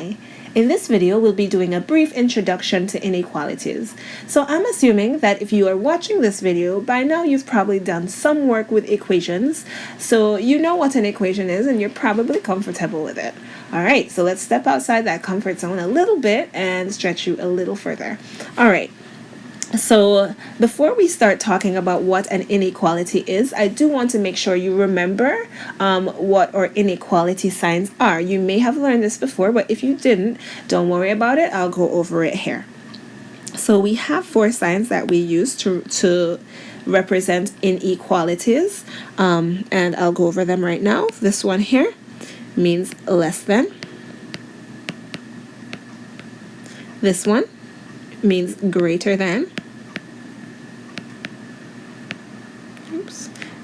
Hi! In this video, we'll be doing a brief introduction to inequalities. So I'm assuming that if you are watching this video, by now you've probably done some work with equations, so you know what an equation is and you're probably comfortable with it. Alright, so let's step outside that comfort zone a little bit and stretch you a little further. Alright. So before we start talking about what an inequality is, I do want to make sure you remember what our inequality signs are. You may have learned this before, but if you didn't, don't worry about it. I'll go over it here. So we have 4 signs that we use to represent inequalities, and I'll go over them right now. This one here means less than. This one means greater than.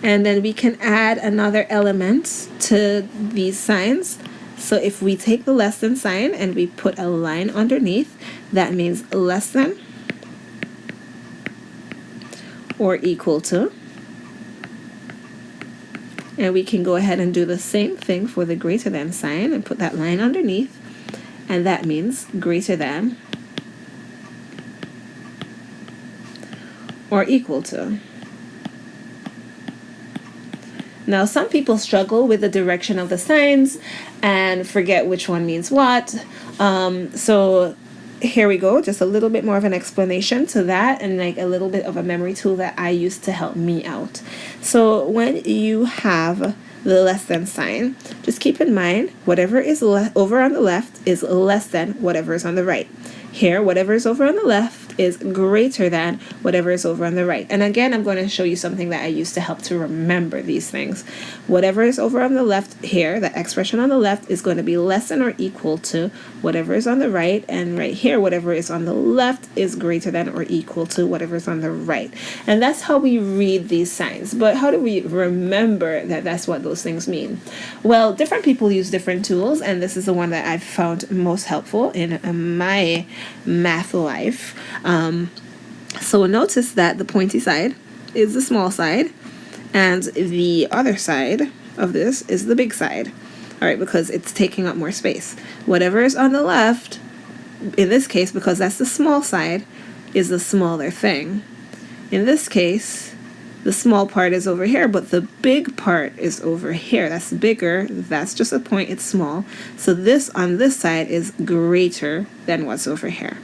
And then we can add another element to these signs. So if we take the less than sign and we put a line underneath, that means less than or equal to. And we can go ahead and do the same thing for the greater than sign and put that line underneath, and that means greater than or equal to. Now, some people struggle with the direction of the signs and forget which one means what. So here we go, just a little bit more of an explanation to that, and like a little bit of a memory tool that I use to help me out. So when you have the less than sign, just keep in mind whatever is over on the left is less than whatever is on the right. Here, whatever is over on the left is greater than whatever is over on the right. And again, I'm going to show you something that I use to help to remember these things. Whatever is over on the left here, the expression on the left is going to be less than or equal to whatever is on the right. And right here, whatever is on the left is greater than or equal to whatever is on the right. And that's how we read these signs. But how do we remember that that's what those things mean? Well, different people use different tools, and this is the one that I've found most helpful in my math life. So notice that the pointy side is the small side, and the other side of this is the big side. All right, because it's taking up more space. Whatever is on the left, in this case, because that's the small side, is the smaller thing. In this case, the small part is over here, but the big part is over here. That's bigger. That's just a point. It's small. So this on this side is greater than what's over here.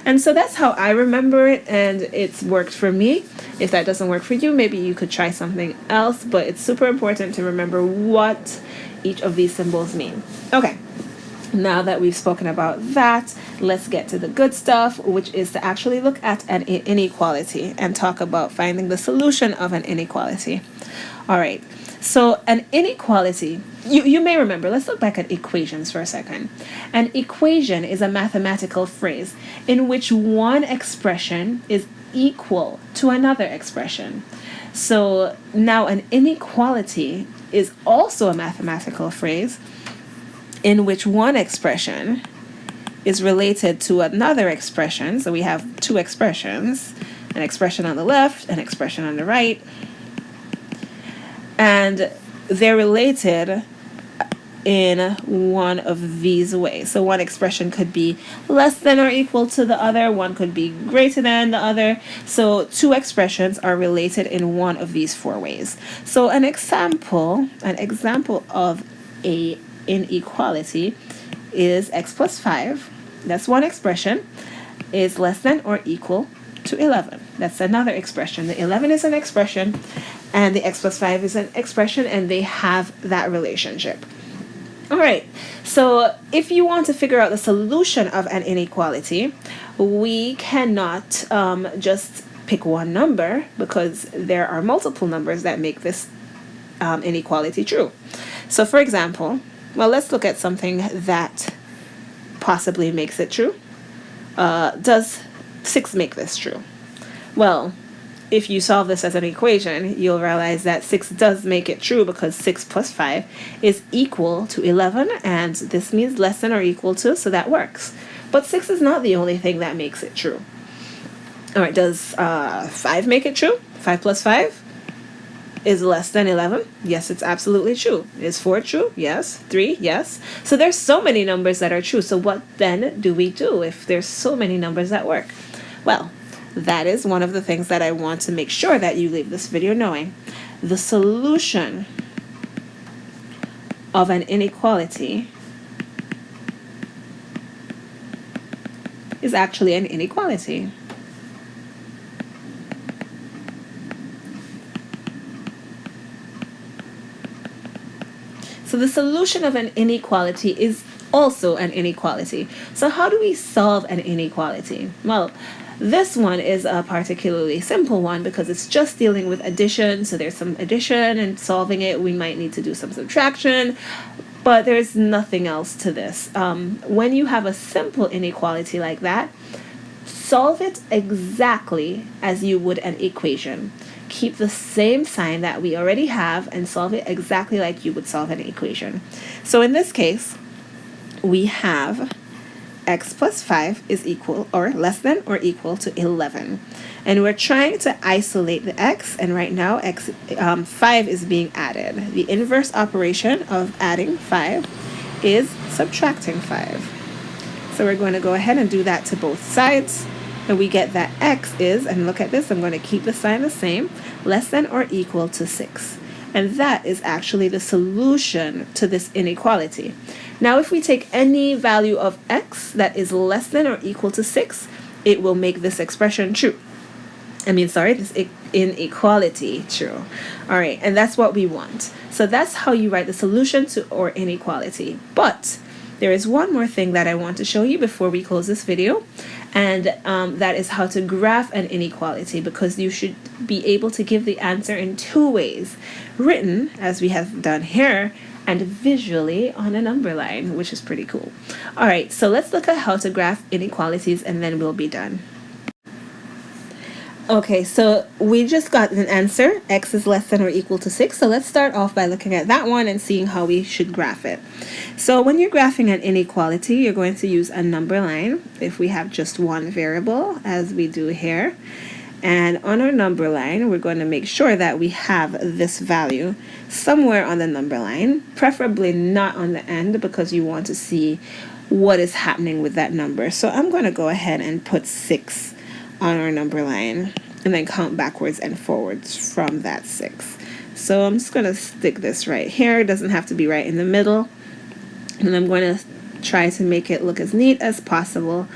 And so that's how I remember it, and it's worked for me. If that doesn't work for you, maybe you could try something else, but it's super important to remember what each of these symbols mean. Okay. Now that we've spoken about that, let's get to the good stuff, which is to actually look at an inequality and talk about finding the solution of an inequality. All right, so an inequality, you may remember, let's look back at equations for a second. An equation is a mathematical phrase in which one expression is equal to another expression. So now an inequality is also a mathematical phrase in which one expression is related to another expression. So we have 2 expressions, an expression on the left, an expression on the right, and they're related in one of these ways. So one expression could be less than or equal to the other, one could be greater than the other. So 2 expressions are related in one of these 4 ways. So an example of a inequality is x plus 5, that's one expression, is less than or equal to 11. That's another expression. The 11 is an expression and the x plus 5 is an expression, and they have that relationship. All right, so if you want to figure out the solution of an inequality, we cannot just pick one number, because there are multiple numbers that make this inequality true. So for example, well, let's look at something that possibly makes it true. Does 6 make this true? Well, if you solve this as an equation, you'll realize that 6 does make it true, because 6 plus 5 is equal to 11, and this means less than or equal to, so that works. But 6 is not the only thing that makes it true. All right, does 5 make it true? 5 plus 5? is less than 11? Yes, it's absolutely true. Is 4 true? Yes. 3? Yes. So there's so many numbers that are true. So what then do we do if there's so many numbers that work? Well, that is one of the things that I want to make sure that you leave this video knowing. The solution of an inequality is actually an inequality. So the solution of an inequality is also an inequality. So how do we solve an inequality? Well, this one is a particularly simple one because it's just dealing with addition. So there's some addition, and solving it, we might need to do some subtraction, but there's nothing else to this. When you have a simple inequality like that, solve it exactly as you would an equation. Keep the same sign that we already have and solve it exactly like you would solve an equation. So in this case, we have x plus 5 is equal or less than or equal to 11. And we're trying to isolate the x, and right now 5 is being added. The inverse operation of adding 5 is subtracting 5. So we're going to go ahead and do that to both sides. And we get that x is, and look at this, I'm going to keep the sign the same, less than or equal to 6. And that is actually the solution to this inequality. Now, if we take any value of x that is less than or equal to 6, it will make this expression true. This inequality true. All right, and that's what we want. So that's how you write the solution to our inequality. But there is one more thing that I want to show you before we close this video, and that is how to graph an inequality, because you should be able to give the answer in two ways: written, as we have done here, and visually on a number line, which is pretty cool. All right, so let's look at how to graph inequalities, and then we'll be done. Okay, so we just got an answer, x is less than or equal to 6. So let's start off by looking at that one and seeing how we should graph it. So when you're graphing an inequality, you're going to use a number line if we have just one variable, as we do here. And on our number line, we're going to make sure that we have this value somewhere on the number line, preferably not on the end, because you want to see what is happening with that number. So I'm going to go ahead and put 6 on our number line and then count backwards and forwards from that 6. So I'm just going to stick this right here. It doesn't have to be right in the middle. And I'm going to try to make it look as neat as possible.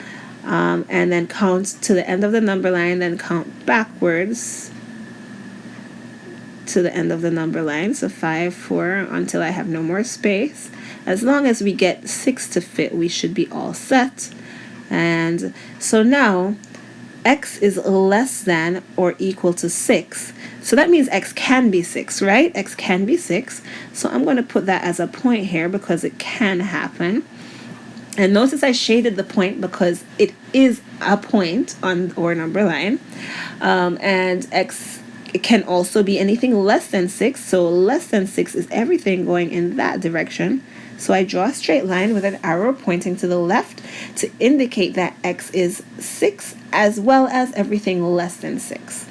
And then count to the end of the number line, then count backwards to the end of the number line. So 5, 4, until I have no more space. As long as we get 6 to fit, we should be all set. And so now x is less than or equal to 6. So that means x can be 6, right? X can be 6. So I'm going to put that as a point here because it can happen. And notice I shaded the point because it is a point on our number line. And x, it can also be anything less than 6. So less than 6 is everything going in that direction. So I draw a straight line with an arrow pointing to the left to indicate that x is 6, as well as everything less than 6.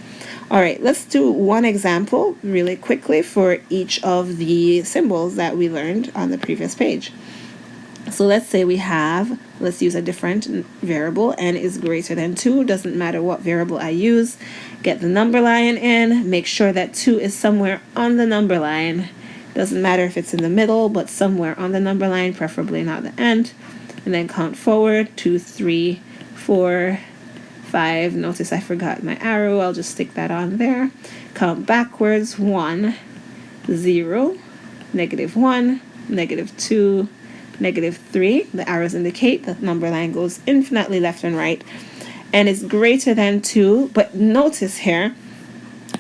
All right, let's do one example really quickly for each of the symbols that we learned on the previous page. So let's say let's use a different variable. N is greater than 2. Doesn't matter what variable I use. Get the number line in. Make sure that 2 is somewhere on the number line. Doesn't matter if it's in the middle, but somewhere on the number line, preferably not the end. And then count forward, 2, 3, 4, 5. Notice I forgot my arrow. I'll just stick that on there. Count backwards, 1, 0, -1, -2, -3. The arrows indicate the number line goes infinitely left and right. And it's greater than 2, but notice here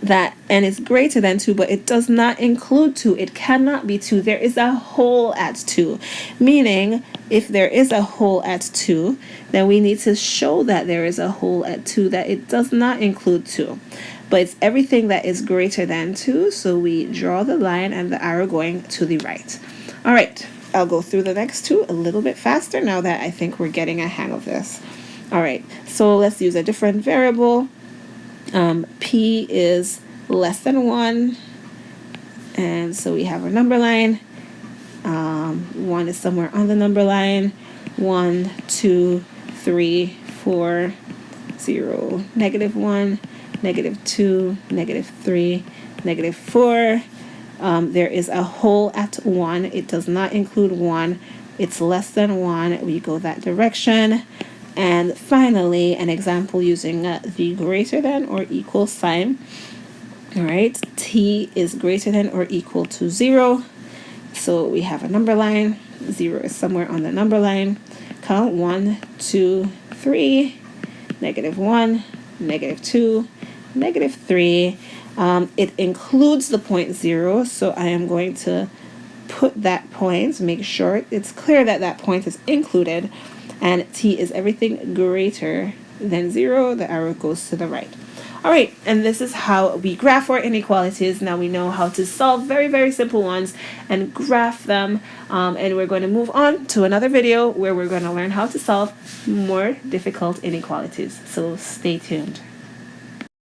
that n is greater than 2, but it does not include 2. It cannot be 2. There is a hole at 2, meaning if there is a hole at 2, then we need to show that there is a hole at 2, that it does not include 2. But it's everything that is greater than 2, so we draw the line and the arrow going to the right. All right, I'll go through the next two a little bit faster now that I think we're getting a hang of this. All right, so let's use a different variable. P is less than 1, And so we have our number line. 1 is somewhere on the number line. 1, 2, 3, 4, 0, -1, -2, -3, -4. There is a hole at 1. It does not include 1. It's less than 1. We go that direction. And finally, an example using the greater than or equal sign. All right, t is greater than or equal to 0. So we have a number line. 0 is somewhere on the number line. Count 1, 2, 3, -1, -2, -3. It includes the point 0, so I am going to put that point, make sure it's clear that that point is included, and t is everything greater than 0. The arrow goes to the right. All right, and this is how we graph our inequalities. Now we know how to solve very, very simple ones and graph them. And we're going to move on to another video where we're going to learn how to solve more difficult inequalities. So stay tuned.